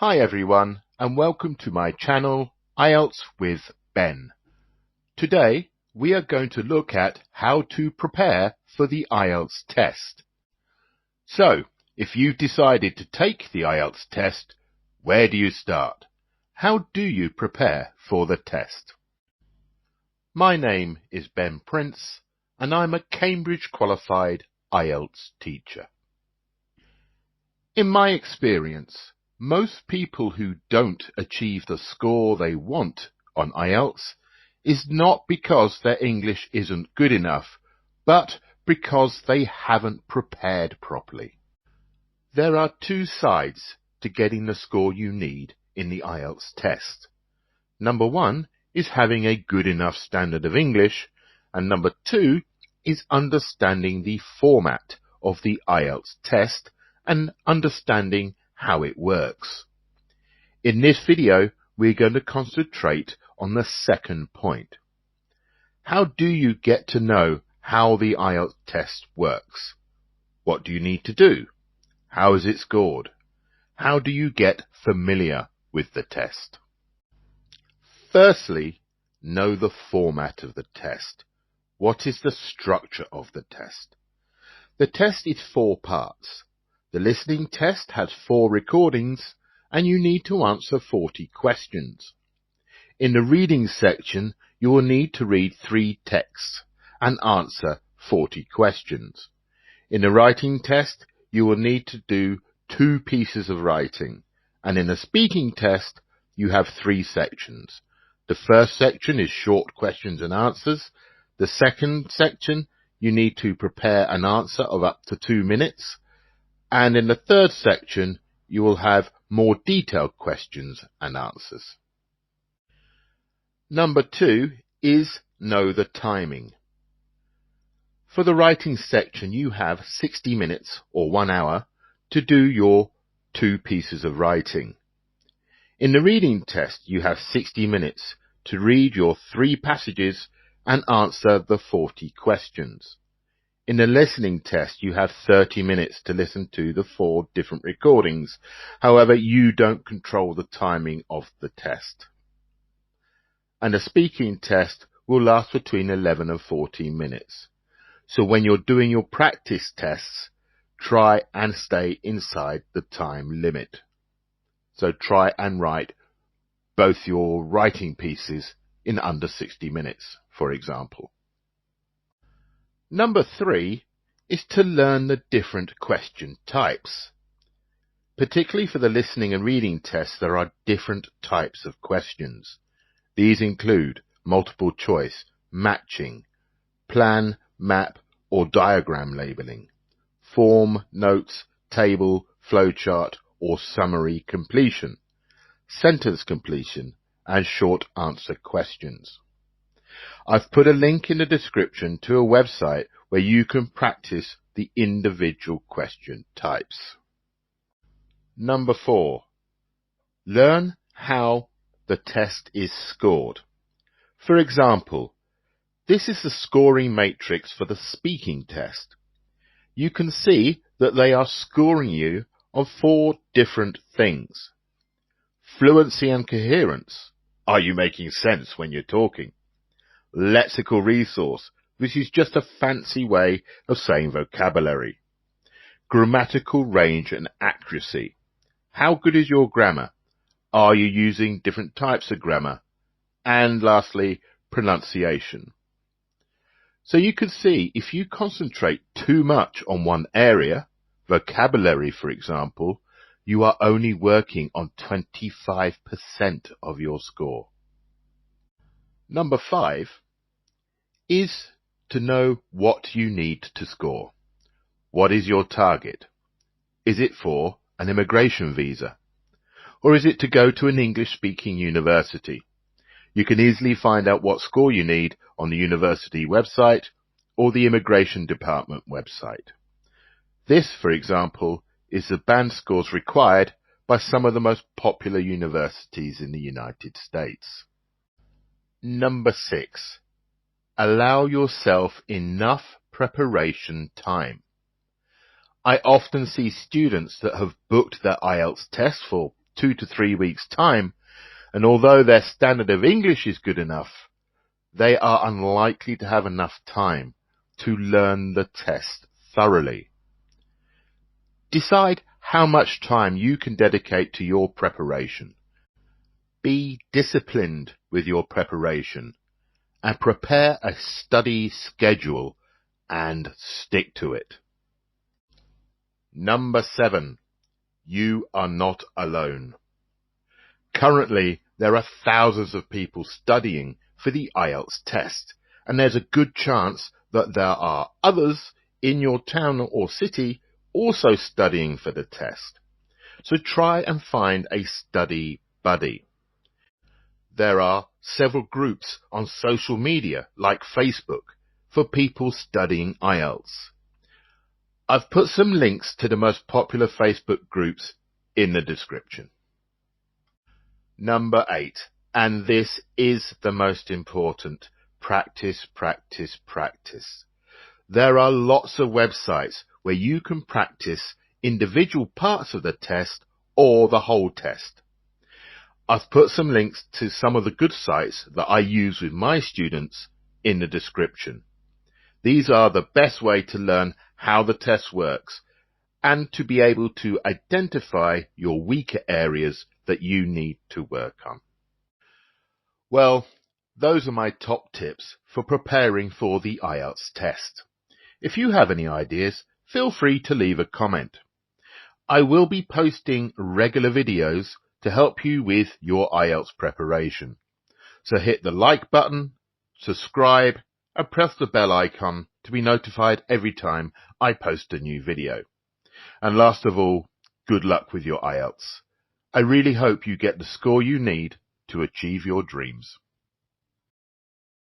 Hi everyone, and welcome to my channel, IELTS with Ben. Today, we are going to look at how to prepare for the IELTS test. So, if you've decided to take the IELTS test, where do you start? How do you prepare for the test? My name is Ben Prince, and I'm a Cambridge qualified IELTS teacher. In my experience, most people who don't achieve the score they want on IELTS is not because their English isn't good enough, but because they haven't prepared properly. There are two sides to getting the score you need in the IELTS test. Number one is having a good enough standard of English, and number two is understanding the format of the IELTS test and understanding how it works. In this video, we're going to concentrate on the second point. How do you get to know how the IELTS test works? What do you need to do? How is it scored? How do you get familiar with the test? Firstly, know the format of the test. What is the structure of the test? The test is 4 parts. The listening test has 4 recordings, and you need to answer 40 questions. In the reading section, you will need to read 3 texts and answer 40 questions. In the writing test, you will need to do 2 pieces of writing, and in the speaking test, you have 3 sections. The first section is short questions and answers. The second section, you need to prepare an answer of up to 2 minutes. And in the third section, you will have more detailed questions and answers. Number 2 is know the timing. For the writing section, you have 60 minutes or 1 hour to do your 2 pieces of writing. In the reading test, you have 60 minutes to read your 3 passages and answer the 40 questions. In the listening test, you have 30 minutes to listen to the 4 different recordings. However, you don't control the timing of the test. And the speaking test will last between 11 and 14 minutes. So when you're doing your practice tests, try and stay inside the time limit. So try and write both your writing pieces in under 60 minutes, for example. Number 3 is to learn the different question types. Particularly for the listening and reading tests, there are different types of questions. These include multiple choice, matching, plan, map, or diagram labeling, form, notes, table, flowchart, or summary completion, sentence completion, and short answer questions. I've put a link in the description to a website where you can practice the individual question types. Number 4. Learn how the test is scored. For example, this is the scoring matrix for the speaking test. You can see that they are scoring you on 4 different things. Fluency and coherence. Are you making sense when you're talking? Lexical resource, which is just a fancy way of saying vocabulary. Grammatical range and accuracy. How good is your grammar? Are you using different types of grammar? And lastly, pronunciation. So you can see if you concentrate too much on one area, vocabulary for example, you are only working on 25% of your score. Number 5 is to know what you need to score. What is your target? Is it for an immigration visa? Or is it to go to an English-speaking university? You can easily find out what score you need on the university website or the immigration department website. This, for example, is the band scores required by some of the most popular universities in the United States. Number 6. Allow yourself enough preparation time. I often see students that have booked their IELTS test for 2 to 3 weeks' time, and although their standard of English is good enough, they are unlikely to have enough time to learn the test thoroughly. Decide how much time you can dedicate to your preparation. Be disciplined with your preparation and prepare a study schedule and stick to it. Number 7. You are not alone. Currently, there are thousands of people studying for the IELTS test, and there's a good chance that there are others in your town or city also studying for the test. So try and find a study buddy. There are several groups on social media like Facebook for people studying IELTS. I've put some links to the most popular Facebook groups in the description. Number 8, and this is the most important, practice, practice, practice. There are lots of websites where you can practice individual parts of the test or the whole test. I've put some links to some of the good sites that I use with my students in the description. These are the best way to learn how the test works and to be able to identify your weaker areas that you need to work on. Well, those are my top tips for preparing for the IELTS test. If you have any ideas, feel free to leave a comment. I will be posting regular videos to help you with your IELTS preparation. So hit the like button, subscribe, and press the bell icon to be notified every time I post a new video. And last of all, good luck with your IELTS. I really hope you get the score you need to achieve your dreams.